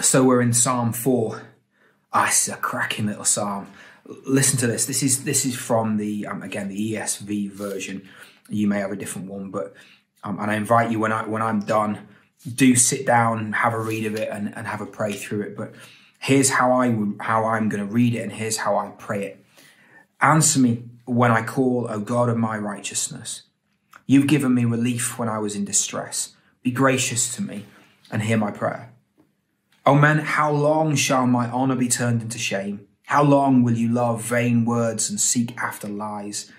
So we're in Psalm 4. This is a cracking little psalm. Listen to this. This is from the again the ESV version. You may have a different one, but and I invite you when I'm done, do sit down, have a read of it, and have a pray through it. But here's how I'm going to read it, and here's how I pray it. Answer me when I call, O God of my righteousness. You've given me relief when I was in distress. Be gracious to me and hear my prayer. O men, how long shall my honour be turned into shame? How long will you love vain words and seek after lies?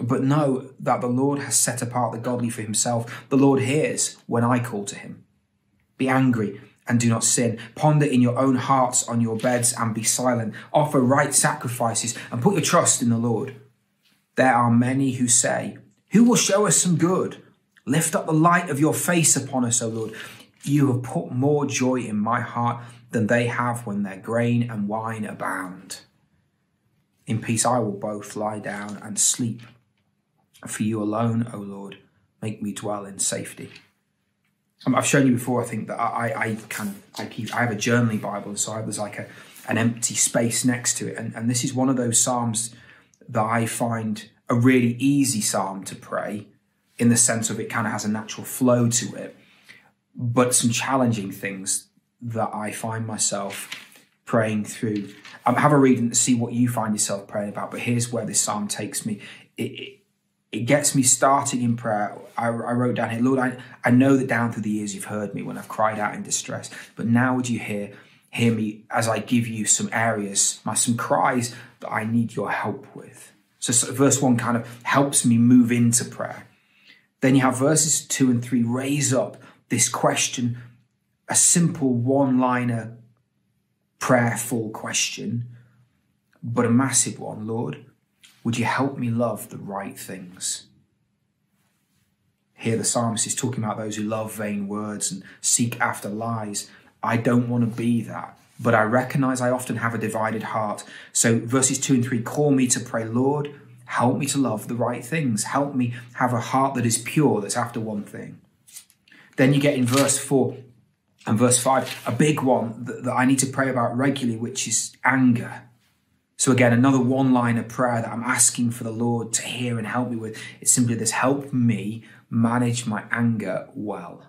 But know that the Lord has set apart the godly for himself. The Lord hears when I call to him. Be angry and do not sin. Ponder in your own hearts on your beds and be silent. Offer right sacrifices and put your trust in the Lord. There are many who say, who will show us some good? Lift up the light of your face upon us, O Lord. You have put more joy in my heart than they have when their grain and wine abound. In peace I will both lie down and sleep. For you alone, O Lord, make me dwell in safety. I've shown you before, I think, that I have a journaling Bible, so there's like an empty space next to it. And this is one of those psalms that I find a really easy psalm to pray, in the sense of it kind of has a natural flow to it, but some challenging things that I find myself praying through. Have a read and see what you find yourself praying about, but here's where this psalm takes me. It gets me starting in prayer. I wrote down here, Lord, I know that down through the years you've heard me when I've cried out in distress, but now would you hear me as I give you some areas, some cries that I need your help with. So verse 1 kind of helps me move into prayer. Then you have verses 2 and 3 raise up this question, a simple one-liner prayerful question, but a massive one. Lord, would you help me love the right things? Here the psalmist is talking about those who love vain words and seek after lies. I don't want to be that, but I recognize I often have a divided heart. So verses 2 and 3 call me to pray, Lord, help me to love the right things. Help me have a heart that is pure, that's after one thing. Then you get in verse 4 and verse 5, a big one that I need to pray about regularly, which is anger. So again, another one-liner prayer that I'm asking for the Lord to hear and help me with. It's simply this: help me manage my anger well.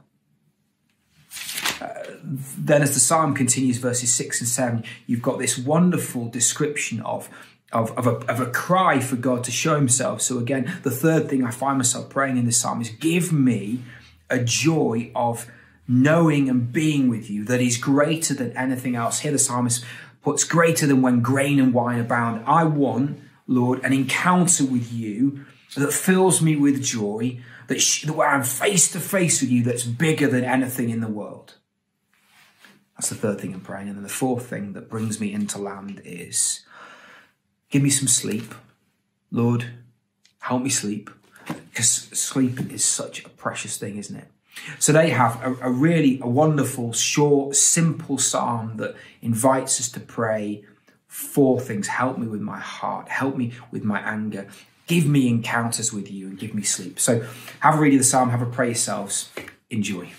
Then as the psalm continues, verses 6 and 7, you've got this wonderful description of a cry for God to show himself. So again, the third thing I find myself praying in this psalm is, give me a joy of knowing and being with you that is greater than anything else. Here the psalmist puts greater than when grain and wine abound. I want, Lord, an encounter with you that fills me with joy, that where I'm face to face with you, that's bigger than anything in the world. That's the third thing I'm praying. And then the fourth thing that brings me into land is, give me some sleep. Lord, help me sleep. Because sleep is such a precious thing, isn't it? So they have a really wonderful, short, simple psalm that invites us to pray four things. Help me with my heart. Help me with my anger. Give me encounters with you and give me sleep. So have a read of the psalm. Have a pray yourselves. Enjoy.